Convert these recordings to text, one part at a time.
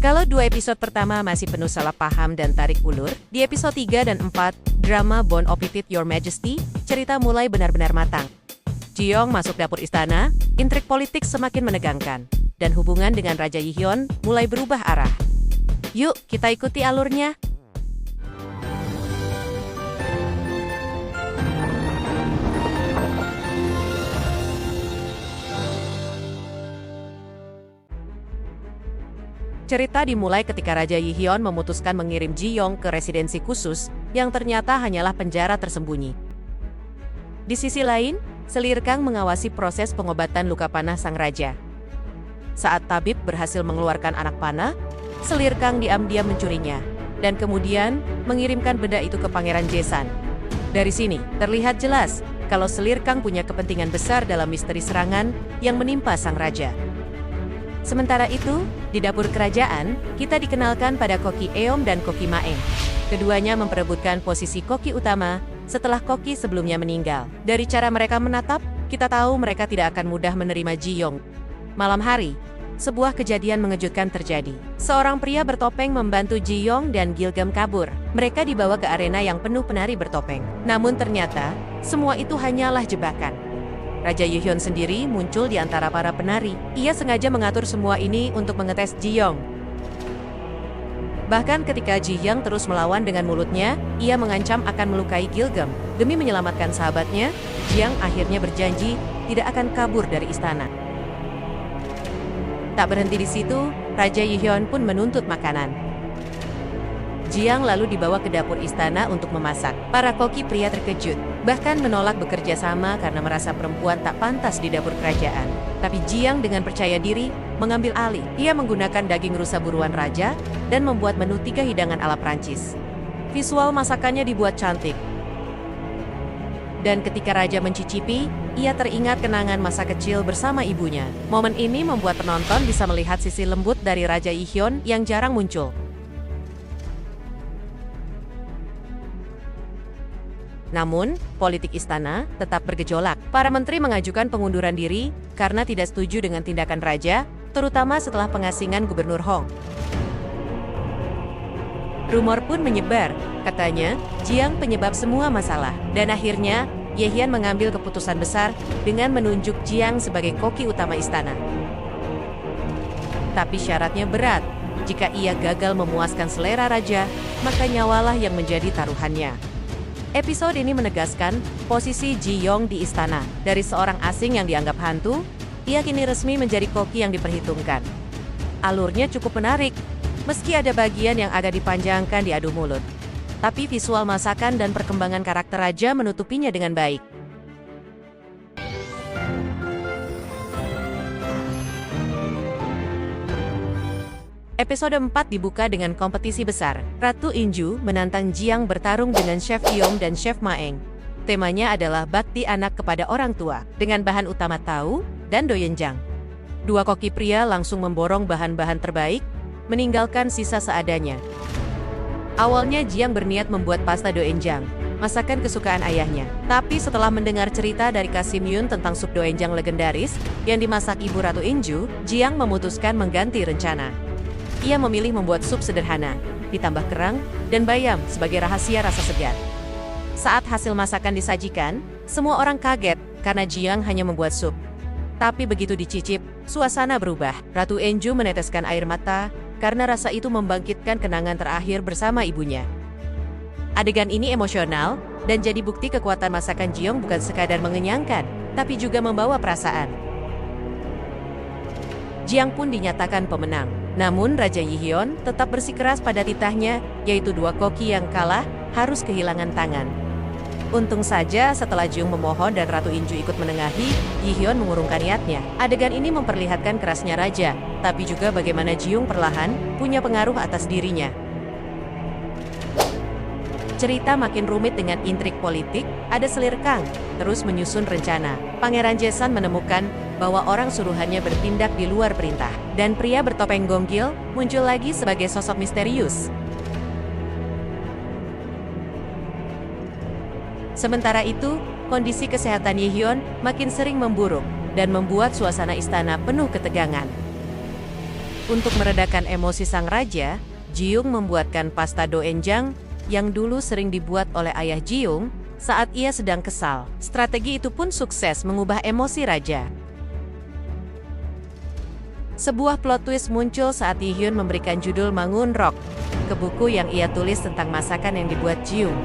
Kalau 2 episode pertama masih penuh salah paham dan tarik ulur, di episode 3 dan 4, drama Bon Appetit Your Majesty, cerita mulai benar-benar matang. Ji-young masuk dapur istana, intrik politik semakin menegangkan, dan hubungan dengan Raja Yi-hyun mulai berubah arah. Yuk, kita ikuti alurnya. Cerita dimulai ketika Raja Yi-hyun memutuskan mengirim Ji-young ke residensi khusus yang ternyata hanyalah penjara tersembunyi. Di sisi lain, Selir Kang mengawasi proses pengobatan luka panah sang raja. Saat tabib berhasil mengeluarkan anak panah, Selir Kang diam-diam mencurinya, dan kemudian mengirimkan benda itu ke Pangeran Jaesan. Dari sini, terlihat jelas kalau Selir Kang punya kepentingan besar dalam misteri serangan yang menimpa sang raja. Sementara itu, di dapur kerajaan, kita dikenalkan pada Koki Eom dan Koki Maeng. Keduanya memperebutkan posisi koki utama setelah koki sebelumnya meninggal. Dari cara mereka menatap, kita tahu mereka tidak akan mudah menerima Ji-young. Malam hari, sebuah kejadian mengejutkan terjadi. Seorang pria bertopeng membantu Ji-young dan Gilgam kabur. Mereka dibawa ke arena yang penuh penari bertopeng. Namun ternyata, semua itu hanyalah jebakan. Raja Yi-hyun sendiri muncul di antara para penari. Ia sengaja mengatur semua ini untuk mengetes Ji-young. Bahkan ketika Ji-young terus melawan dengan mulutnya, ia mengancam akan melukai Gilgam. Demi menyelamatkan sahabatnya, Ji-young akhirnya berjanji tidak akan kabur dari istana. Tak berhenti di situ, Raja Yi-hyun pun menuntut makanan. Ji-young lalu dibawa ke dapur istana untuk memasak. Para koki pria terkejut, bahkan menolak bekerja sama karena merasa perempuan tak pantas di dapur kerajaan. Tapi Ji-young dengan percaya diri mengambil alih. Ia menggunakan daging rusa buruan raja dan membuat menu 3 hidangan ala Prancis. Visual masakannya dibuat cantik. Dan ketika raja mencicipi, ia teringat kenangan masa kecil bersama ibunya. Momen ini membuat penonton bisa melihat sisi lembut dari Raja Yi-hyun yang jarang muncul. Namun, politik istana tetap bergejolak. Para menteri mengajukan pengunduran diri karena tidak setuju dengan tindakan raja, terutama setelah pengasingan Gubernur Hong. Rumor pun menyebar, katanya, Ji-young penyebab semua masalah. Dan akhirnya, Ye-hyun mengambil keputusan besar dengan menunjuk Ji-young sebagai koki utama istana. Tapi syaratnya berat. Jika ia gagal memuaskan selera raja, maka nyawalah yang menjadi taruhannya. Episode ini menegaskan posisi Ji-young di istana. Dari seorang asing yang dianggap hantu, ia kini resmi menjadi koki yang diperhitungkan. Alurnya cukup menarik, meski ada bagian yang agak dipanjangkan di adu mulut. Tapi visual masakan dan perkembangan karakter raja menutupinya dengan baik. Episode 4 dibuka dengan kompetisi besar. Ratu Inju menantang Ji-young bertarung dengan Chef Eom dan Chef Maeng. Temanya adalah bakti anak kepada orang tua, dengan bahan utama tahu dan doenjang. Dua koki pria langsung memborong bahan-bahan terbaik, meninggalkan sisa seadanya. Awalnya Ji-young berniat membuat pasta doenjang, masakan kesukaan ayahnya. Tapi setelah mendengar cerita dari Kasim Yun tentang sup doenjang legendaris yang dimasak ibu Ratu Inju, Ji-young memutuskan mengganti rencana. Ia memilih membuat sup sederhana, ditambah kerang dan bayam sebagai rahasia rasa segar. Saat hasil masakan disajikan, semua orang kaget karena Ji-young hanya membuat sup. Tapi begitu dicicip, suasana berubah. Ratu Inju meneteskan air mata karena rasa itu membangkitkan kenangan terakhir bersama ibunya. Adegan ini emosional dan jadi bukti kekuatan masakan Ji-young bukan sekadar mengenyangkan, tapi juga membawa perasaan. Ji-young pun dinyatakan pemenang. Namun Raja Yi-hyun tetap bersikeras pada titahnya, yaitu dua koki yang kalah harus kehilangan tangan. Untung saja setelah Ji-young memohon dan Ratu Inju ikut menengahi, Yi-hyun mengurungkan niatnya. Adegan ini memperlihatkan kerasnya raja, tapi juga bagaimana Ji-young perlahan punya pengaruh atas dirinya. Cerita makin rumit dengan intrik politik, ada Selir Kang terus menyusun rencana. Pangeran Jaesan menemukan bahwa orang suruhannya bertindak di luar perintah. Dan pria bertopeng Gonggil muncul lagi sebagai sosok misterius. Sementara itu, kondisi kesehatan Yi-hyun makin sering memburuk dan membuat suasana istana penuh ketegangan. Untuk meredakan emosi sang raja, Jiyung membuatkan pasta doenjang yang dulu sering dibuat oleh ayah Jiyung saat ia sedang kesal. Strategi itu pun sukses mengubah emosi raja. Sebuah plot twist muncul saat Yihyun memberikan judul Mangun Rock ke buku yang ia tulis tentang masakan yang dibuat Jiyung.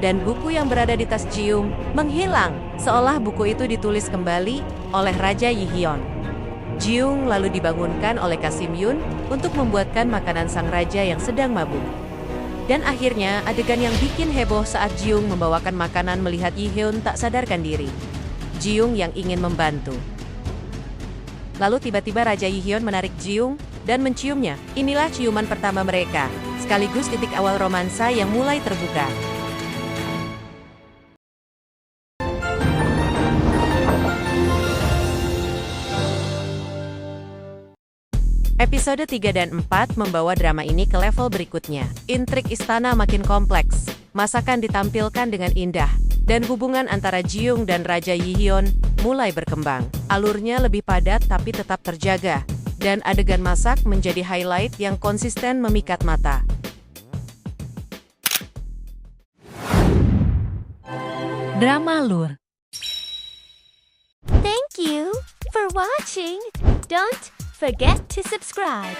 Dan buku yang berada di tas Jiyung menghilang, seolah buku itu ditulis kembali oleh Raja Yihyun. Jiyung lalu dibangunkan oleh Kasim Yun untuk membuatkan makanan sang raja yang sedang mabuk. Dan akhirnya adegan yang bikin heboh saat Jiyung membawakan makanan melihat Yihyun tak sadarkan diri. Jiyung yang ingin membantu. Lalu tiba-tiba Raja Yihyun menarik Jiyung dan menciumnya. Inilah ciuman pertama mereka, sekaligus titik awal romansa yang mulai terbuka. Episode 3 dan 4 membawa drama ini ke level berikutnya. Intrik istana makin kompleks, masakan ditampilkan dengan indah, dan hubungan antara Jiyung dan Raja Yihyun mulai berkembang. Alurnya lebih padat tapi tetap terjaga, dan adegan masak menjadi highlight yang konsisten memikat mata. Drama Lur. Thank you for watching. Don't forget to subscribe.